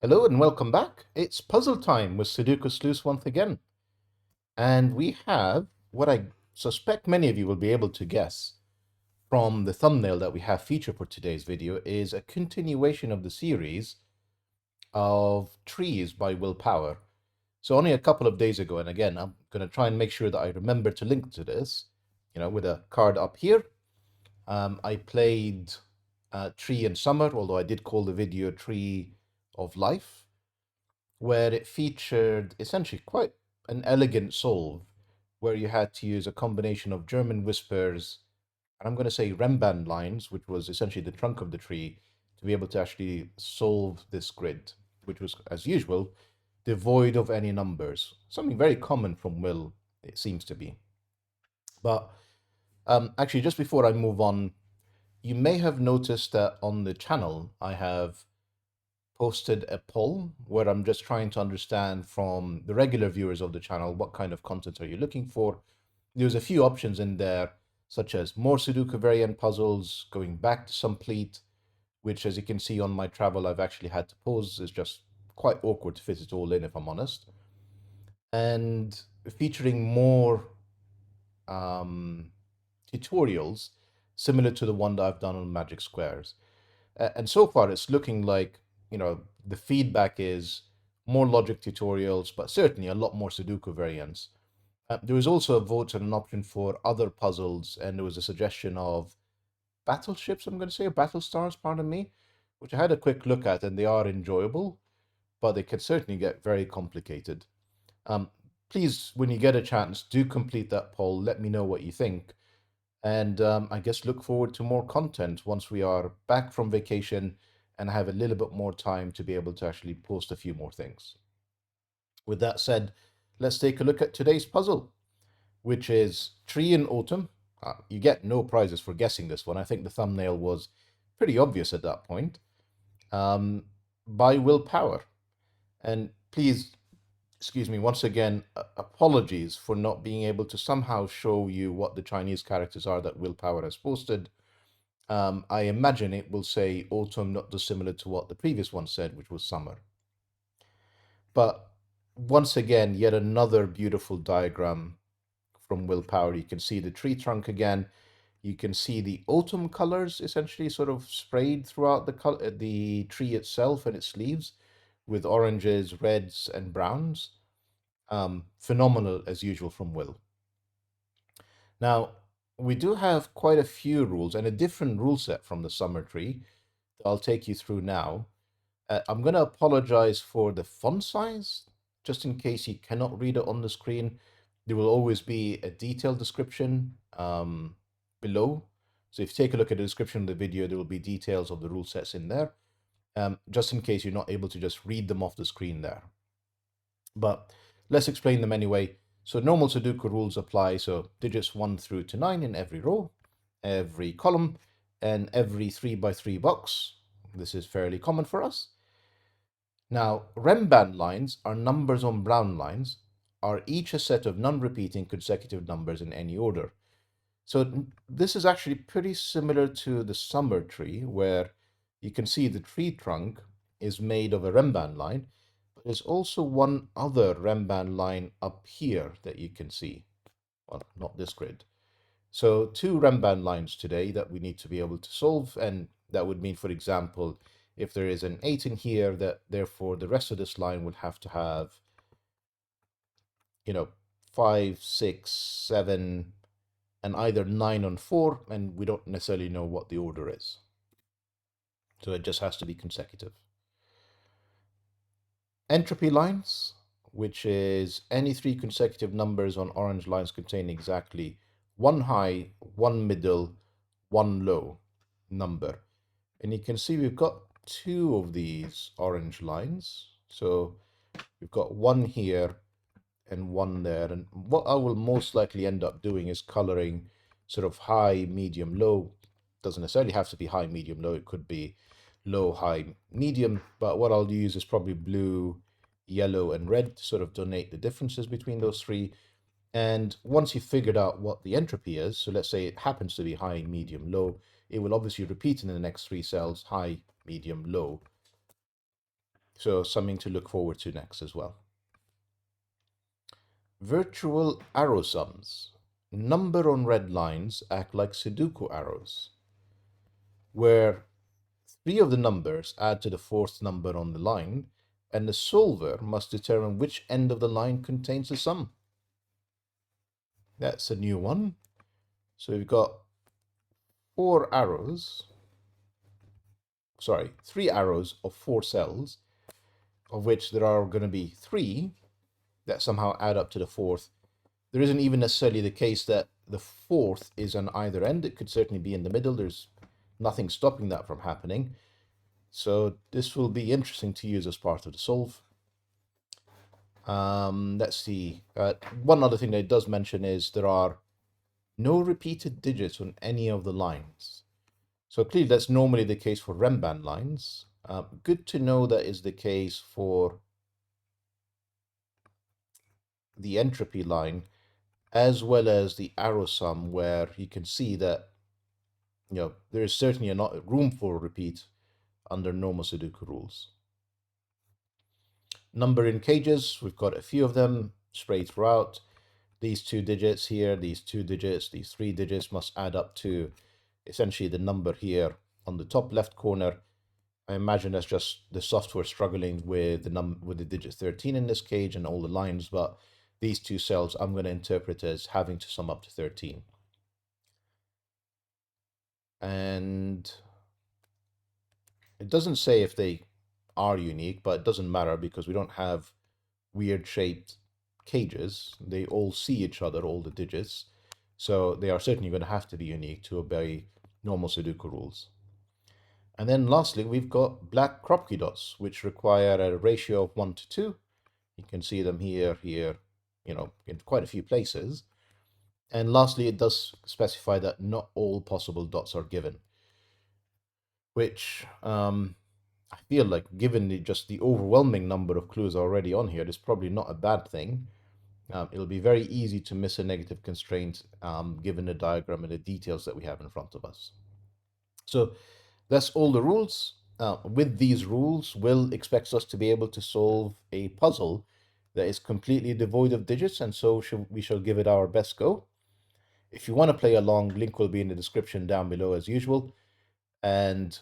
Hello and welcome back. It's puzzle time with Sudoku Sleuth once again. And we have what I suspect many of you will be able to guess from the thumbnail that we have featured for today's video is a continuation of the series of Trees by Will Power. So only a couple of days ago, and again, I'm going to try and make sure that I remember to link to this, with a card up here. I played Tree in Summer, although I did call the video Tree of Life, where it featured essentially quite an elegant solve where you had to use a combination of German whispers and I'm going to say RENBAN lines, which was essentially the trunk of the tree, to be able to actually solve this grid, which was, as usual, devoid of any numbers. Something very common from Will, it seems to be. But actually, just before I move on, you may have noticed that on the channel, I have posted a poll where I'm just trying to understand from the regular viewers of the channel what kind of content are you looking for. There's a few options in there, such as more Sudoku variant puzzles, going back to complete, which, as you can see on my travel, I've actually had to pause. It's just quite awkward to fit it all in, if I'm honest. And featuring more tutorials similar to the one that I've done on Magic Squares. And so far, it's looking like, the feedback is more logic tutorials, but certainly a lot more Sudoku variants. There was also a vote and an option for other puzzles, and there was a suggestion of battleships, I'm going to say, or battle stars, pardon me, which I had a quick look at, and they are enjoyable, but they can certainly get very complicated. Um, Please, when you get a chance, do complete that poll. Let me know what you think. And I guess look forward to more content once we are back from vacation and have a little bit more time to be able to actually post a few more things. With that said, let's take a look at today's puzzle, which is Tree in Autumn. You get no prizes for guessing this one. I think the thumbnail was pretty obvious at that point. By Will Power. And please, excuse me, once again, apologies for not being able to somehow show you what the Chinese characters are that Will Power has posted. I imagine it will say autumn, not dissimilar to what the previous one said, which was summer. But once again, yet another beautiful diagram from Will Power. You can see the tree trunk again. You can see the autumn colors essentially sort of sprayed throughout the tree itself and its leaves with oranges, reds, and browns. Phenomenal as usual from Will. Now, we do have quite a few rules and a different rule set from the summer tree that I'll take you through now. I'm going to apologize for the font size, just in case you cannot read it on the screen. There will always be a detailed description below. So if you take a look at the description of the video, there will be details of the rule sets in there, just in case you're not able to just read them off the screen there. But let's explain them anyway. So normal Sudoku rules apply. So digits 1 through to 9 in every row, every column, and every 3x3 box. This is fairly common for us. Now, RENBAN lines are numbers on brown lines, are each a set of non-repeating consecutive numbers in any order. So this is actually pretty similar to the summer tree, where you can see the tree trunk is made of a RENBAN line, but there's also one other RENBAN line up here that you can see. Well, not this grid. So two RENBAN lines today that we need to be able to solve, and that would mean, for example, if there is an 8 in here, that therefore the rest of this line would have to have, 5, 6, 7, and either 9 on 4, and we don't necessarily know what the order is. So it just has to be consecutive. Entropy lines, which is any 3 consecutive numbers on orange lines containing exactly 1 high, 1 middle, 1 low number. And you can see we've got 2 of these orange lines. So we've got 1 here and 1 there. And what I will most likely end up doing is coloring sort of high, medium, low. Doesn't necessarily have to be high, medium, low. It could be low, high, medium. But what I'll use is probably blue, yellow, and red to sort of denote the differences between those 3. And once you've figured out what the entropy is, so let's say it happens to be high, medium, low, it will obviously repeat in the next 3 cells, high, medium, low. So something to look forward to next as well. Virtual arrow sums. Number on red lines act like Sudoku arrows, where three of the numbers add to the fourth number on the line, and the solver must determine which end of the line contains the sum. That's a new one. So we've got three arrows of 4 cells, of which there are going to be 3 that somehow add up to the fourth. There isn't even necessarily the case that the fourth is on either end. It could certainly be in the middle. There's nothing stopping that from happening. So this will be interesting to use as part of the solve. Let's see. One other thing that it does mention is there are no repeated digits on any of the lines. So clearly that's normally the case for RENBAN lines. Good to know that is the case for the entropy line, as well as the arrow sum, where you can see that there is certainly not room for repeat under normal Sudoku rules. Number in cages, we've got a few of them spread throughout. These 2 digits here, these 2 digits, these 3 digits must add up to essentially the number here on the top left corner. I imagine that's just the software struggling with the digit 13 in this cage and all the lines, but these 2 cells I'm going to interpret as having to sum up to 13. And it doesn't say if they are unique, but it doesn't matter because we don't have weird shaped cages. They all see each other, all the digits. So they are certainly going to have to be unique to obey normal Sudoku rules. And then lastly, we've got black Kropke dots, which require a ratio of 1 to 2. You can see them here, in quite a few places. And lastly, it does specify that not all possible dots are given, which I feel like, given just the overwhelming number of clues already on here, is probably not a bad thing. It'll be very easy to miss a negative constraint given the diagram and the details that we have in front of us. So that's all the rules. With these rules, Will expects us to be able to solve a puzzle that is completely devoid of digits, and so we shall give it our best go. If you want to play along, link will be in the description down below as usual. And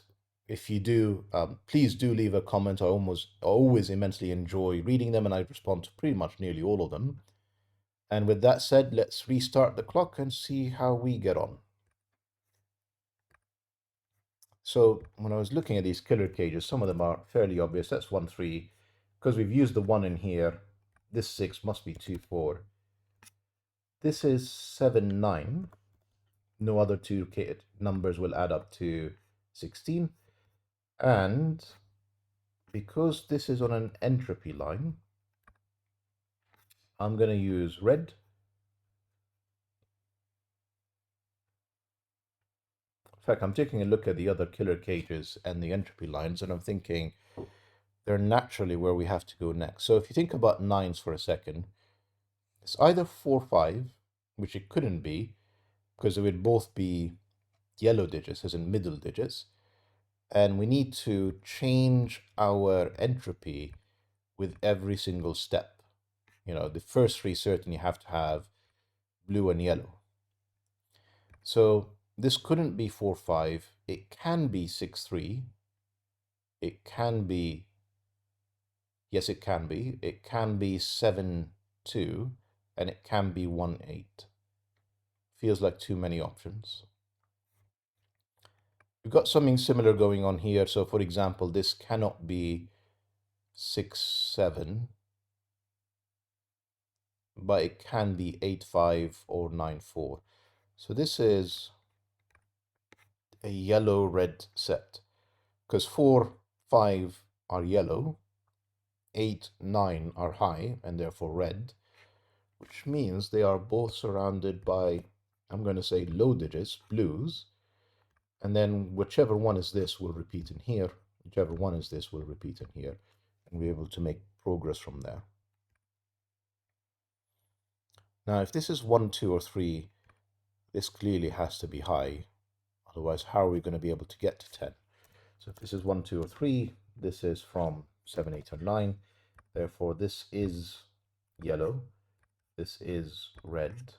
if you do, please do leave a comment. I always immensely enjoy reading them, and I respond to pretty much nearly all of them. And with that said, let's restart the clock and see how we get on. So when I was looking at these killer cages, some of them are fairly obvious. That's 1, 3. Because we've used the 1 in here, this 6 must be 2, 4. This is 7, 9. No other 2 numbers will add up to 16. And because this is on an entropy line, I'm going to use red. In fact, I'm taking a look at the other killer cages and the entropy lines, and I'm thinking they're naturally where we have to go next. So if you think about 9s for a second, it's either 4, 5, which it couldn't be, because it would both be yellow digits, as in middle digits, and we need to change our entropy with every single step. The first 3 certainly have to have blue and yellow. So this couldn't be 4, 5. It can be 6, 3. It can be, yes, it can be. It can be 7, 2. And it can be 1, 8. Feels like too many options. We've got something similar going on here. So for example, this cannot be 6, 7. But it can be 8, 5 or 9, 4. So this is a yellow-red set, because 4, 5 are yellow, 8, 9 are high, and therefore red, which means they are both surrounded by, I'm going to say, low digits, blues, and then whichever one is this will repeat in here, whichever one is this will repeat in here, and we're able to make progress from there. Now, if this is 1, 2, or 3, this clearly has to be high. Otherwise, how are we going to be able to get to 10? So if this is 1, 2, or 3, this is from 7, 8, or 9. Therefore, this is yellow. This is red.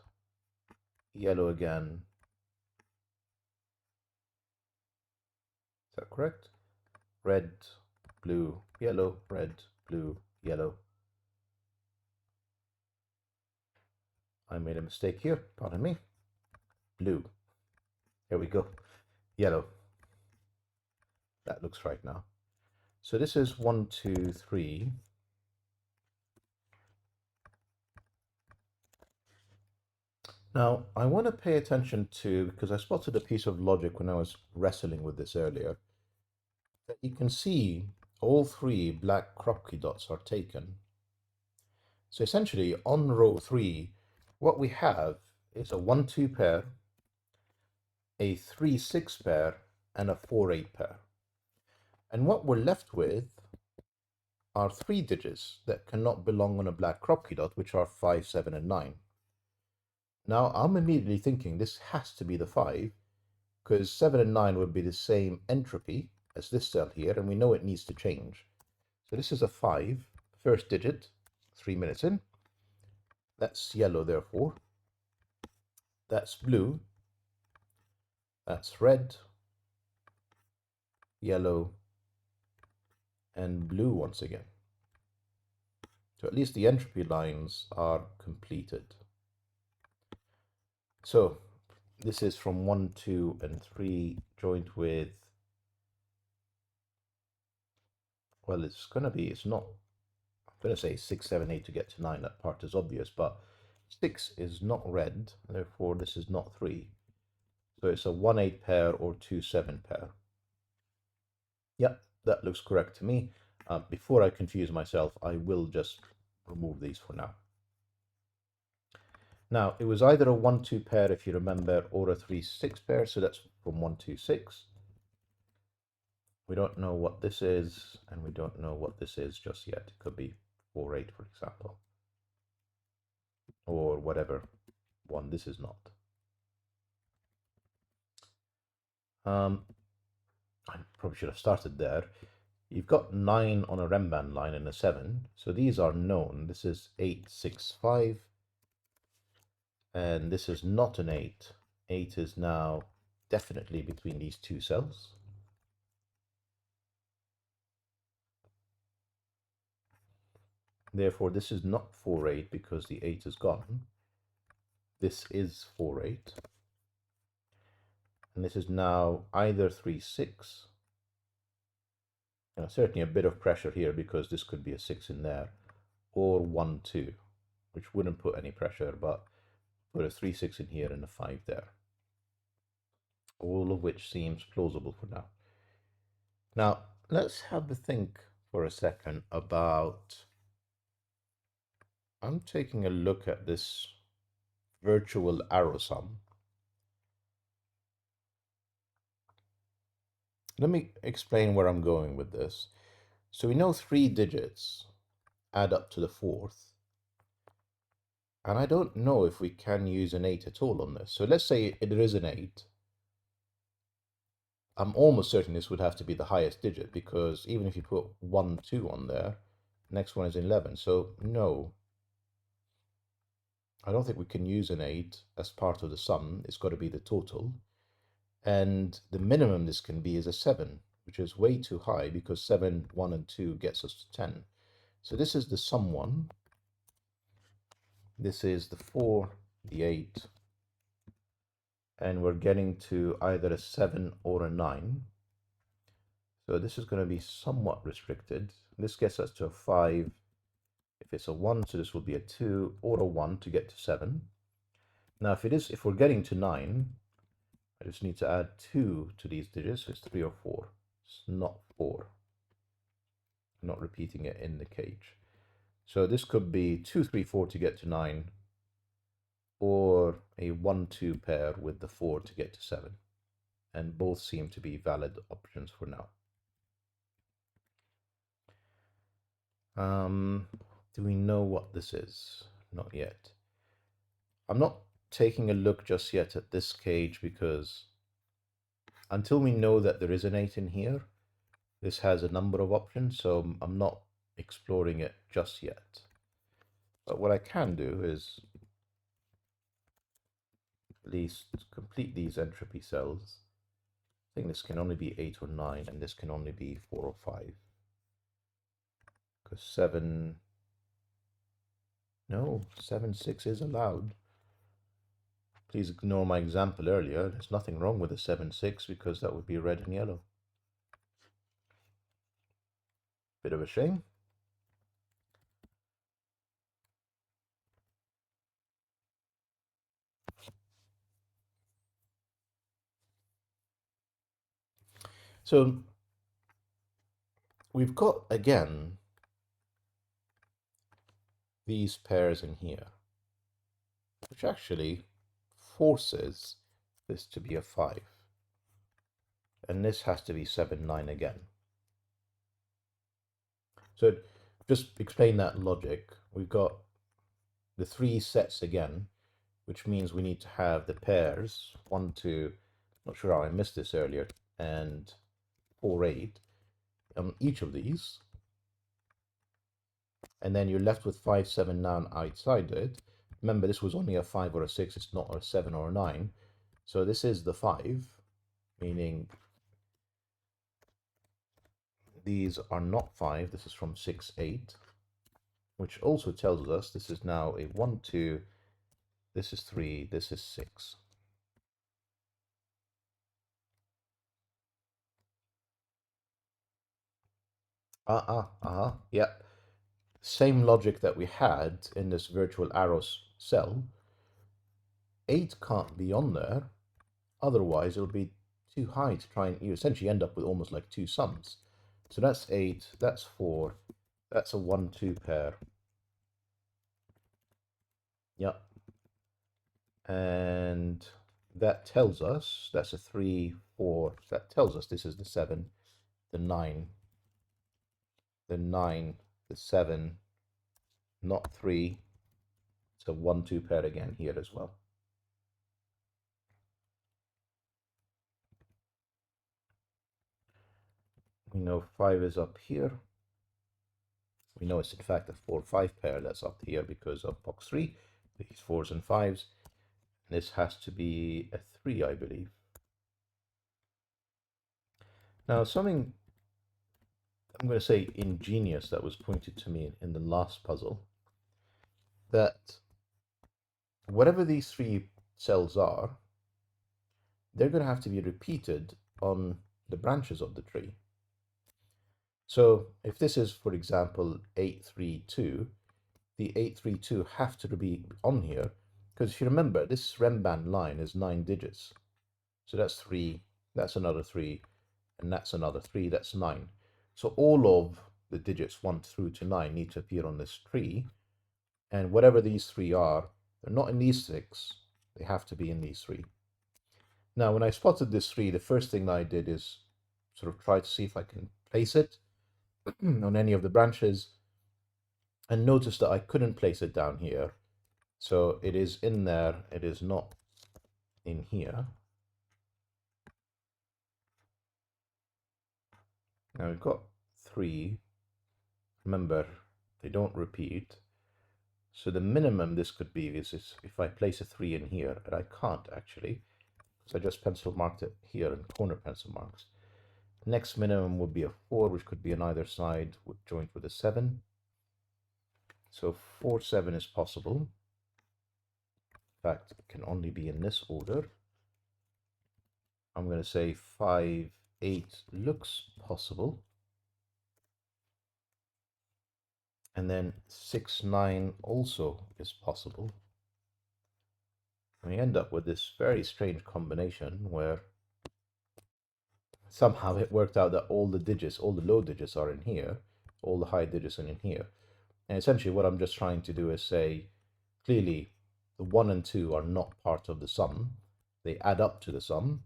Yellow again. Is that correct? Red, blue, yellow, red, blue, yellow. I made a mistake here, pardon me. Blue. Here we go. Yellow. That looks right now. So this is 1, 2, 3. Now, I want to pay attention to, because I spotted a piece of logic when I was wrestling with this earlier, that you can see all 3 black crop key dots are taken. So essentially, on row 3, what we have is a 1, 2 pair, a 3, 6 pair, and a 4, 8 pair. And what we're left with are 3 digits that cannot belong on a black crop key dot, which are 5, 7, and 9. Now, I'm immediately thinking this has to be the 5, because 7 and 9 would be the same entropy as this cell here, and we know it needs to change. So this is a 5, first digit, 3 minutes in. That's yellow, therefore. That's blue. That's red, yellow, and blue once again. So at least the entropy lines are completed. So this is from 1, 2, and 3 joined with, well, it's going to be, it's not, I'm going to say 6, 7, 8 to get to 9. That part is obvious, but 6 is not red, therefore this is not 3. So it's a 1, 8 pair or 2, 7 pair. Yep, that looks correct to me. Before I confuse myself, I will just remove these for now. Now, it was either a 1, 2 pair, if you remember, or a 3, 6 pair, so that's from 1, 2, 6. We don't know what this is, and we don't know what this is just yet. It could be 4, 8, for example, or whatever one this is not. I probably should have started there. You've got 9 on a RENBAN line and a 7, so these are known. This is 8, 6, 5, and this is not an 8. 8 is now definitely between these 2 cells. Therefore, this is not 4, 8 because the 8 is gone. This is 4, 8. And this is now either 3, 6. Certainly a bit of pressure here because this could be a 6 in there, or 1, 2, which wouldn't put any pressure, but put a 3, 6 in here and a 5 there. All of which seems plausible for now. Now, let's have a think for a second about, I'm taking a look at this virtual arrow sum. Let me explain where I'm going with this. So we know 3 digits add up to the 4th. And I don't know if we can use an 8 at all on this. So let's say there is an 8. I'm almost certain this would have to be the highest digit, because even if you put 1, 2 on there, next one is 11. So no, I don't think we can use an 8 as part of the sum. It's got to be the total. And the minimum this can be is a 7, which is way too high, because 7, 1, and 2 gets us to 10. So this is the sum one. This is the 4, the 8, and we're getting to either a 7 or a 9. So this is going to be somewhat restricted. This gets us to a 5 if it's a 1, so this will be a 2 or a 1 to get to 7. Now if we're getting to 9, I just need to add 2 to these digits, so it's 3 or 4. It's not 4. I'm not repeating it in the cage. So this could be 2, 3, 4 to get to 9, or a 1, 2 pair with the 4 to get to 7. And both seem to be valid options for now. Do we know what this is? Not yet. I'm not taking a look just yet at this cage, because until we know that there is an 8 in here, This has a number of options, so I'm not exploring it just yet. But what I can do is at least complete these entropy cells. I think this can only be 8 or 9, and this can only be 4 or 5. Because 7... No, 7, 6 is allowed. Please ignore my example earlier. There's nothing wrong with a 7, 6 because that would be red and yellow. Bit of a shame. So we've got, again, these pairs in here, which actually forces this to be a 5. And this has to be 7, 9 again. So just explain that logic. We've got the 3 sets again, which means we need to have the pairs 1, 2, not sure how I missed this earlier, and 4, 8 on each of these. And then you're left with 5, 7, 9 outside it. Remember, this was only a 5 or a 6, it's not a 7 or a 9. So this is the 5, meaning these are not 5. This is from 6, 8, which also tells us this is now a 1, 2, this is 3, this is 6. Yeah. Same logic that we had in this virtual arrows cell. 8 can't be on there, otherwise it'll be too high to try, and you essentially end up with almost like 2 sums. So that's 8, that's 4, that's a 1, 2 pair. Yep. And that tells us that's a 3, 4. That tells us this is the 7, the 9, the 9, the 7, not 3. It's a 1, 2 pair again here as well. We know 5 is up here. We know it's in fact a 4, 5 pair that's up here because of box 3, these 4s and 5s. And this has to be a 3, I believe. Now, something I'm going to say ingenious that was pointed to me in the last puzzle, that whatever these 3 cells are, they're going to have to be repeated on the branches of the tree. So if this is, for example, 8, 3, 2, the 8, 3, 2 have to be on here, because if you remember, this RENBAN line is 9 digits. So that's 3, that's another 3, and that's another 3, that's 9. So all of the digits 1 through to 9 need to appear on this tree, and whatever these 3 are, they're not in these 6, they have to be in these 3. Now, when I spotted this 3, the first thing that I did is sort of try to see if I can place it on any of the branches, and notice that I couldn't place it down here. So it is in there, it is not in here. Now we've got 3. Remember, they don't repeat. So the minimum this could be is if I place a 3 in here, and I can't actually, so I just pencil marked it here in corner pencil marks. Next minimum would be a 4, which could be on either side, joined with a 7. So 4, 7 is possible. In fact, it can only be in this order. I'm going to say 5, 8 looks possible. And then 6, 9 also is possible. And we end up with this very strange combination where somehow it worked out that all the digits, all the low digits are in here, all the high digits are in here. And essentially what I'm just trying to do is say, clearly the 1 and 2 are not part of the sum. They add up to the sum.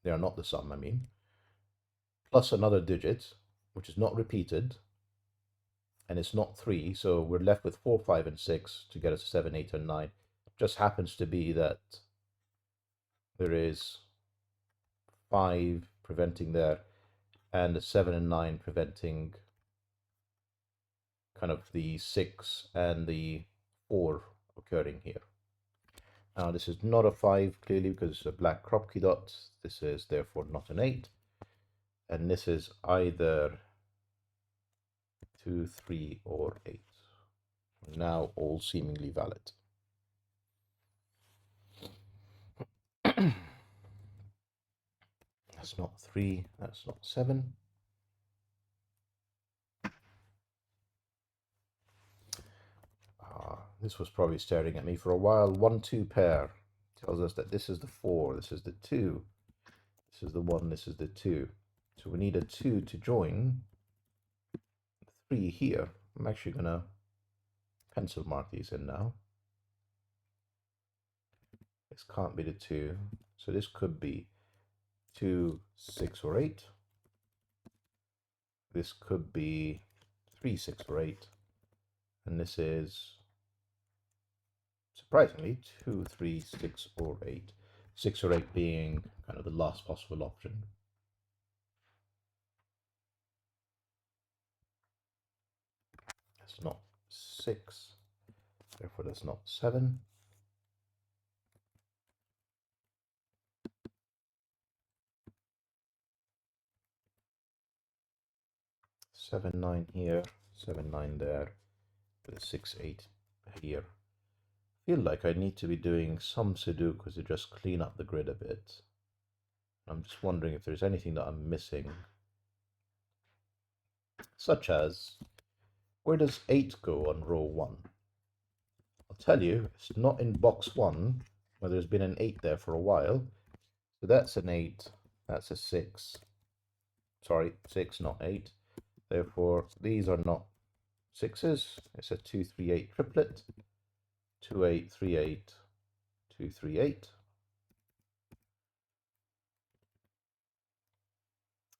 They are not the sum, I mean. Plus another digit, which is not repeated, and it's not 3, so we're left with 4, 5, and 6 to get us 7, 8, and 9. It just happens to be that there is 5 preventing there, and the 7 and 9 preventing kind of the 6 and the 4 occurring here. Now this is not a 5 clearly because it's a black crop key dot. This is therefore not an 8. And this is either 2, 3, or 8. Now all seemingly valid. That's not 3, that's not 7. This was probably staring at me for a while. 1, 2 pair tells us that this is the 4, this is the 2, this is the 1, this is the 2. So we need a 2 to join 3 here. I'm actually going to pencil mark these in now. This can't be the 2, so this could be 2, 6, or 8. This could be 3, 6, or 8. And this is, surprisingly, 2, 3, 6, or 8. 6 or 8 being kind of the last possible option. That's not 6, therefore that's not 7. Seven, 9 here, 7, 9 there, with a 6, 8 here. I feel like I need to be doing some Sudoku to just clean up the grid a bit. I'm just wondering if there's anything that I'm missing. Such as, where does 8 go on row 1? I'll tell you, it's not in box 1, where there's been an 8 there for a while. So that's an 8, that's a 6. Sorry, 6, not 8. Therefore, these are not 6s. It's a 2, 3, 8 triplet. 2, 8, 3, 8, 2, 3, 8.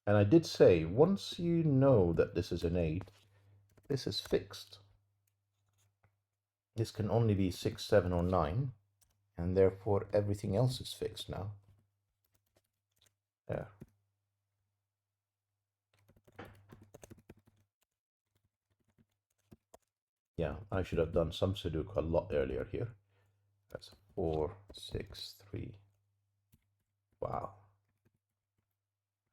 And I did say, once you know that this is an 8, this is fixed. This can only be 6, 7, or 9, and therefore everything else is fixed now. There. Yeah, I should have done some Sudoku a lot earlier here. That's 4, 6, 3. Wow.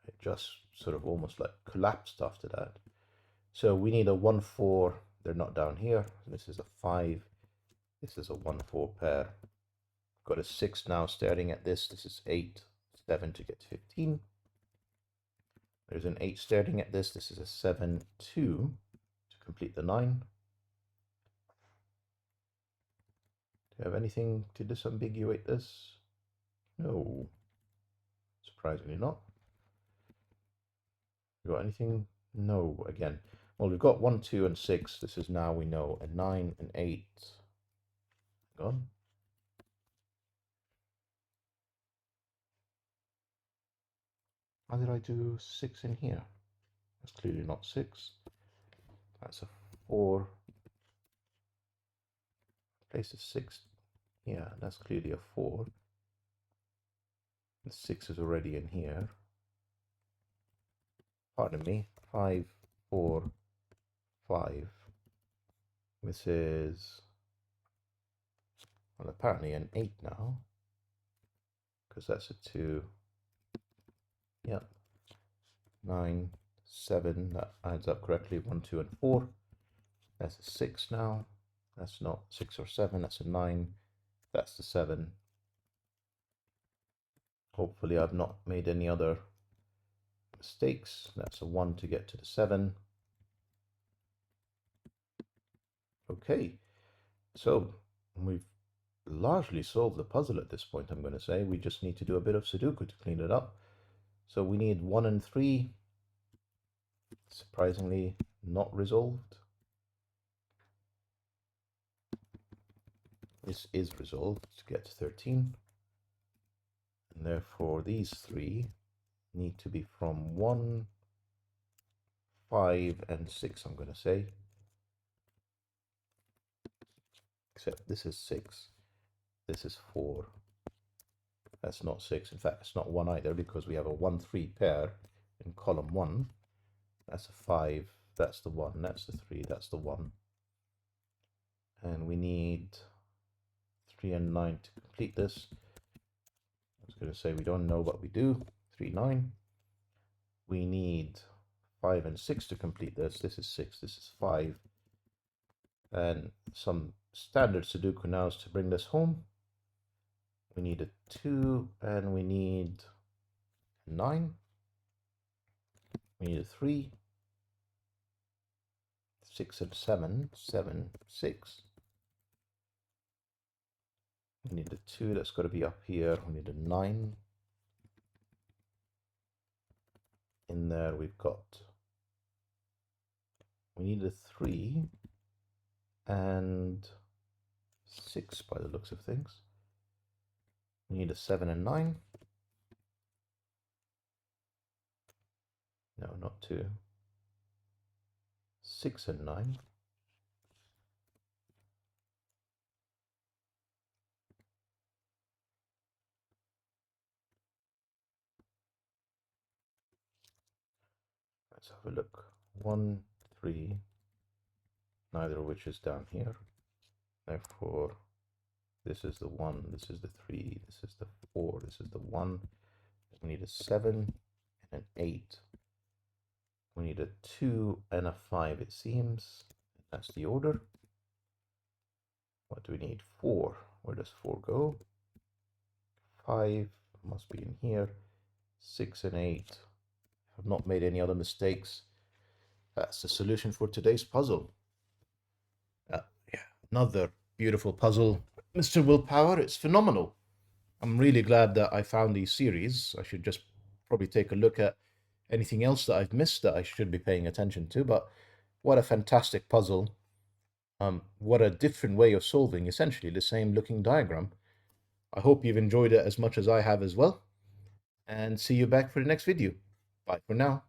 It just sort of almost like collapsed after that. So we need a 1, 4. They're not down here. This is a 5. This is a 1, 4 pair. Got a 6 now staring at this. This is 8, 7 to get to 15. There's an 8 staring at this. This is a 7, 2 to complete the 9. Do you have anything to disambiguate this? No. Surprisingly not. You got anything? No, again. Well, we've got 1, 2, and 6. This is now, we know, a 9 and 8. Gone. How did I do 6 in here? That's clearly not 6. That's a 4. Place a 6. Yeah, that's clearly a 4. The 6 is already in here. Pardon me. 5, 4, 5. This is, well, apparently an 8 now, because that's a 2. Yeah. 9, 7. That adds up correctly. 1, 2, and 4. That's a 6 now. That's not 6 or 7. That's a 9. That's the 7. Hopefully I've not made any other mistakes. That's a 1 to get to the 7. Okay, so we've largely solved the puzzle at this point, I'm going to say. We just need to do a bit of Sudoku to clean it up. So we need 1 and 3. Surprisingly not resolved. This is resolved to get to 13. And therefore these 3 need to be from 1, 5, and 6, I'm going to say. Except this is 6. This is 4. That's not 6. In fact, it's not 1 either, because we have a 1, 3 pair in column 1. That's a 5, that's the 1, that's the 3, that's the 1. And we need 3 and 9 to complete this. I was going to say we don't know what we do. 3, 9. We need 5 and 6 to complete this. This is 6, this is 5. And some standard Sudoku now is to bring this home. We need a 2 and we need 9. We need a 3. 6 and 7. 7, 6. We need a 2, that's got to be up here. We need a 9. In there we need a 3 and 6 by the looks of things. We need a 7 and 9. No, not 2. 6 and 9. Let's have a look. 1, 3, neither of which is down here. Therefore, this is the 1, this is the 3, this is the 4, this is the 1. We need a 7 and an 8. We need a 2 and a 5, it seems. That's the order. What do we need? 4. Where does 4 go? 5 must be in here. 6 and 8. I've not made any other mistakes. That's the solution for today's puzzle. Yeah, another beautiful puzzle. Mr. Willpower, it's phenomenal. I'm really glad that I found these series. I should just probably take a look at anything else that I've missed that I should be paying attention to, but what a fantastic puzzle. What a different way of solving essentially the same looking diagram. I hope you've enjoyed it as much as I have as well, and see you back for the next video. Bye for now.